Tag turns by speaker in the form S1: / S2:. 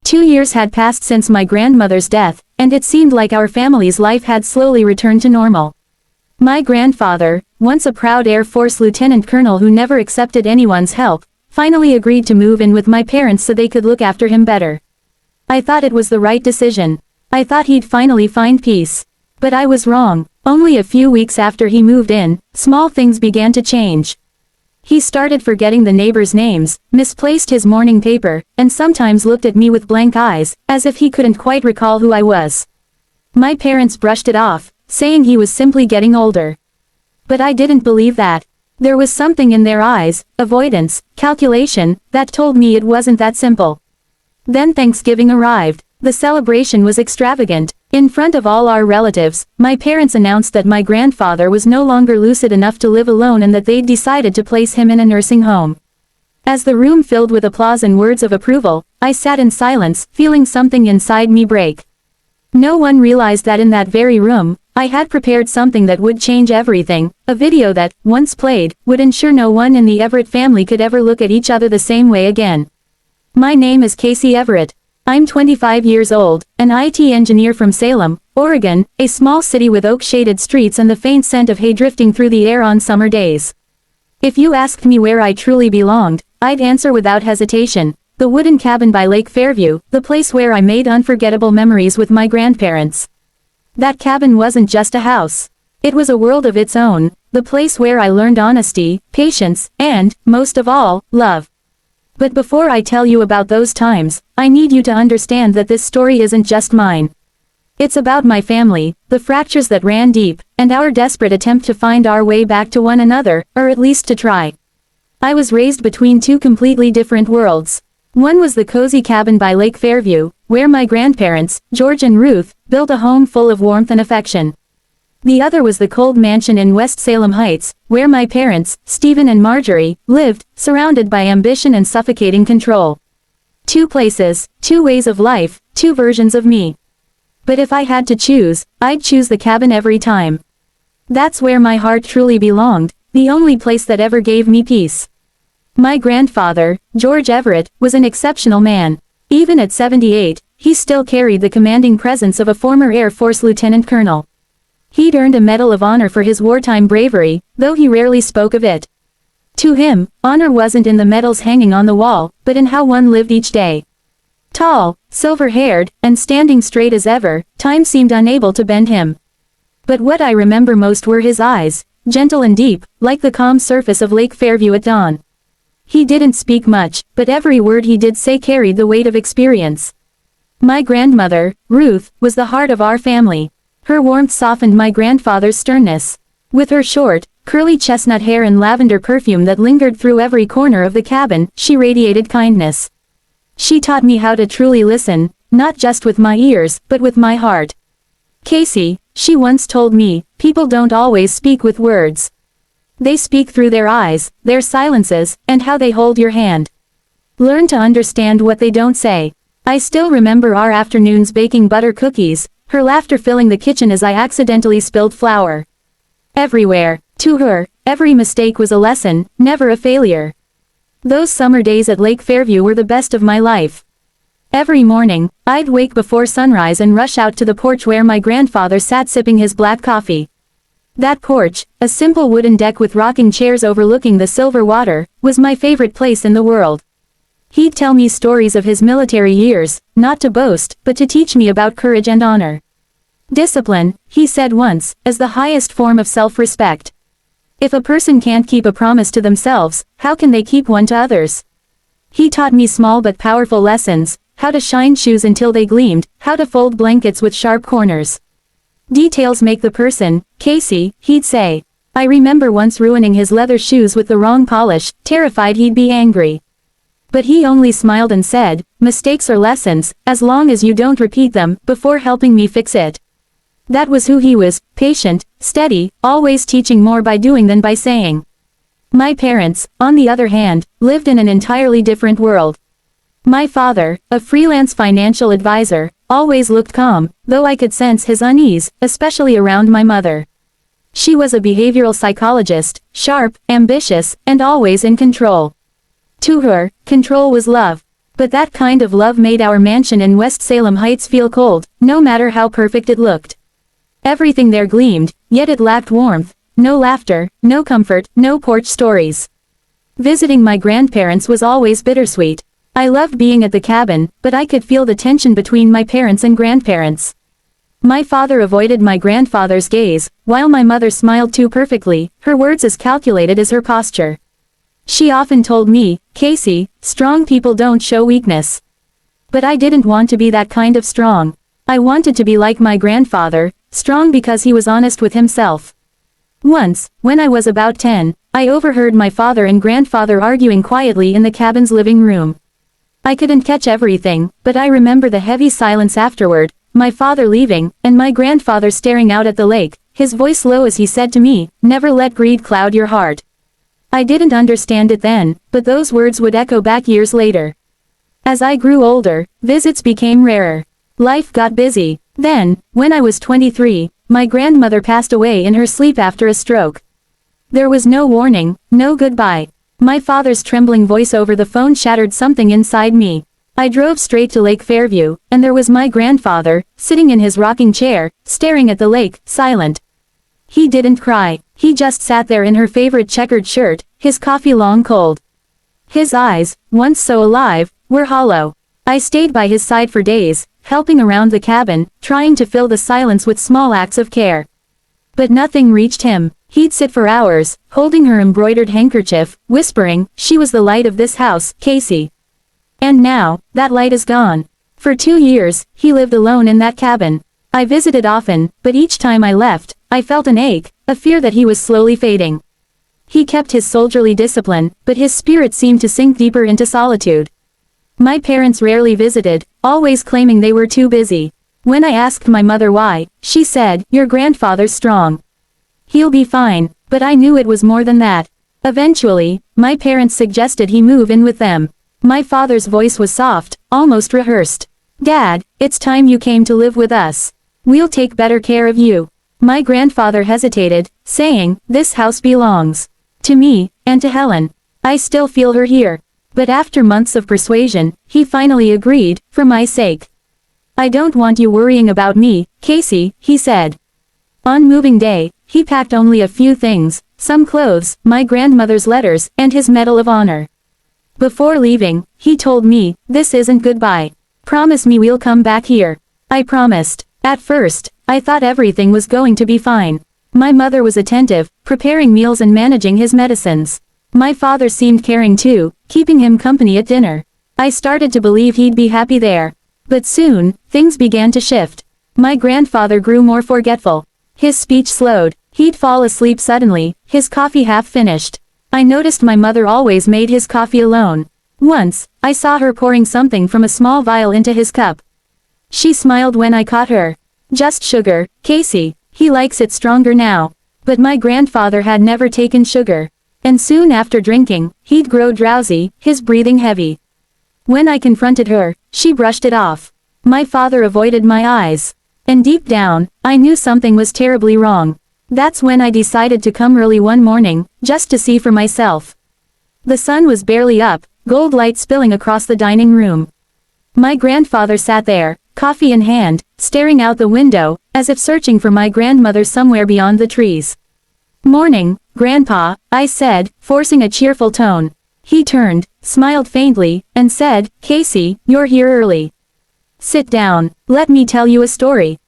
S1: 2 years had passed since my grandmother's death, and it seemed like our family's life had slowly returned to normal. My grandfather, once a proud Air Force lieutenant colonel who never accepted anyone's help, finally agreed to move in with my parents so they could look after him better. I thought it was the right decision. I thought he'd finally find peace. But I was wrong. Only a few weeks after he moved in, small things began to change. He started forgetting the neighbors' names, misplaced his morning paper, and sometimes looked at me with blank eyes, as if he couldn't quite recall who I was. My parents brushed it off, saying he was simply getting older. But I didn't believe that. There was something in their eyes, avoidance, calculation, that told me it wasn't that simple. Then Thanksgiving arrived. The celebration was extravagant. In front of all our relatives, my parents announced that my grandfather was no longer lucid enough to live alone and that they'd decided to place him in a nursing home. As the room filled with applause and words of approval, I sat in silence, feeling something inside me break. No one realized that in that very room, I had prepared something that would change everything, a video that, once played, would ensure no one in the Everett family could ever look at each other the same way again. My name is Casey Everett. I'm 25 years old, an IT engineer from Salem, Oregon, a small city with oak-shaded streets and the faint scent of hay drifting through the air on summer days. If you asked me where I truly belonged, I'd answer without hesitation, the wooden cabin by Lake Fairview, the place where I made unforgettable memories with my grandparents. That cabin wasn't just a house. It was a world of its own, the place where I learned honesty, patience, and, most of all, love. But before I tell you about those times, I need you to understand that this story isn't just mine. It's about my family, the fractures that ran deep, and our desperate attempt to find our way back to one another, or at least to try. I was raised between two completely different worlds. One was the cozy cabin by Lake Fairview, where my grandparents, George and Ruth, built a home full of warmth and affection. The other was the cold mansion in West Salem Heights, where my parents, Stephen and Marjorie, lived, surrounded by ambition and suffocating control. Two places, two ways of life, two versions of me. But if I had to choose, I'd choose the cabin every time. That's where my heart truly belonged, the only place that ever gave me peace. My grandfather, George Everett, was an exceptional man. Even at 78, he still carried the commanding presence of a former Air Force lieutenant colonel. He'd earned a Medal of Honor for his wartime bravery, though he rarely spoke of it. To him, honor wasn't in the medals hanging on the wall, but in how one lived each day. Tall, silver-haired, and standing straight as ever, time seemed unable to bend him. But what I remember most were his eyes, gentle and deep, like the calm surface of Lake Fairview at dawn. He didn't speak much, but every word he did say carried the weight of experience. My grandmother, Ruth, was the heart of our family. Her warmth softened my grandfather's sternness. With her short, curly chestnut hair and lavender perfume that lingered through every corner of the cabin, she radiated kindness. She taught me how to truly listen, not just with my ears, but with my heart. Casey, she once told me, people don't always speak with words. They speak through their eyes, their silences, and how they hold your hand. Learn to understand what they don't say. I still remember our afternoons baking butter cookies, her laughter filling the kitchen as I accidentally spilled flour. Everywhere, to her, every mistake was a lesson, never a failure. Those summer days at Lake Fairview were the best of my life. Every morning, I'd wake before sunrise and rush out to the porch where my grandfather sat sipping his black coffee. That porch, a simple wooden deck with rocking chairs overlooking the silver water, was my favorite place in the world. He'd tell me stories of his military years, not to boast, but to teach me about courage and honor. Discipline, he said once, is the highest form of self-respect. If a person can't keep a promise to themselves, how can they keep one to others? He taught me small but powerful lessons, how to shine shoes until they gleamed, how to fold blankets with sharp corners. Details make the person, Casey, he'd say. I remember once ruining his leather shoes with the wrong polish, terrified he'd be angry. But he only smiled and said, mistakes are lessons, as long as you don't repeat them, before helping me fix it. That was who he was, patient, steady, always teaching more by doing than by saying. My parents, on the other hand, lived in an entirely different world. My father, a freelance financial advisor, always looked calm, though I could sense his unease, especially around my mother. She was a behavioral psychologist, sharp, ambitious, and always in control. To her, control was love. But that kind of love made our mansion in West Salem Heights feel cold, no matter how perfect it looked. Everything there gleamed, yet it lacked warmth, no laughter, no comfort, no porch stories. Visiting my grandparents was always bittersweet. I loved being at the cabin, but I could feel the tension between my parents and grandparents. My father avoided my grandfather's gaze, while my mother smiled too perfectly, her words as calculated as her posture. She often told me, "Casey, strong people don't show weakness." But I didn't want to be that kind of strong. I wanted to be like my grandfather, strong because he was honest with himself. Once, when I was about 10, I overheard my father and grandfather arguing quietly in the cabin's living room. I couldn't catch everything, but I remember the heavy silence afterward, my father leaving, and my grandfather staring out at the lake, his voice low as he said to me, "Never let greed cloud your heart." I didn't understand it then, but those words would echo back years later. As I grew older, visits became rarer. Life got busy. Then, when I was 23, my grandmother passed away in her sleep after a stroke. There was no warning, no goodbye. My father's trembling voice over the phone shattered something inside me. I drove straight to Lake Fairview, and there was my grandfather, sitting in his rocking chair, staring at the lake, silent. He didn't cry. He just sat there in her favorite checkered shirt, his coffee long cold. His eyes, once so alive, were hollow. I stayed by his side for days, helping around the cabin, trying to fill the silence with small acts of care. But nothing reached him. He'd sit for hours, holding her embroidered handkerchief, whispering, "She was the light of this house, Casey." And now, that light is gone. For 2 years, he lived alone in that cabin. I visited often, but each time I left, I felt an ache, a fear that he was slowly fading. He kept his soldierly discipline, but his spirit seemed to sink deeper into solitude. My parents rarely visited, always claiming they were too busy. When I asked my mother why, she said, "Your grandfather's strong. He'll be fine," but I knew it was more than that. Eventually, my parents suggested he move in with them. My father's voice was soft, almost rehearsed. "Dad, it's time you came to live with us. We'll take better care of you." My grandfather hesitated, saying, "This house belongs to me, and to Helen. I still feel her here." But after months of persuasion, he finally agreed, "For my sake. I don't want you worrying about me, Casey," he said. On moving day, he packed only a few things, some clothes, my grandmother's letters, and his Medal of Honor. Before leaving, he told me, "This isn't goodbye. Promise me we'll come back here." I promised. At first, I thought everything was going to be fine. My mother was attentive, preparing meals and managing his medicines. My father seemed caring too, keeping him company at dinner. I started to believe he'd be happy there. But soon, things began to shift. My grandfather grew more forgetful. His speech slowed. He'd fall asleep suddenly, his coffee half finished. I noticed my mother always made his coffee alone. Once, I saw her pouring something from a small vial into his cup. She smiled when I caught her. "Just sugar, Casey. He likes it stronger now." But my grandfather had never taken sugar. And soon after drinking, he'd grow drowsy, his breathing heavy. When I confronted her, she brushed it off. My father avoided my eyes. And deep down, I knew something was terribly wrong. That's when I decided to come early one morning, just to see for myself. The sun was barely up, gold light spilling across the dining room. My grandfather sat there, coffee in hand, staring out the window, as if searching for my grandmother somewhere beyond the trees. "Morning, Grandpa," I said, forcing a cheerful tone. He turned, smiled faintly, and said, "Casey, you're here early. Sit down, let me tell you a story."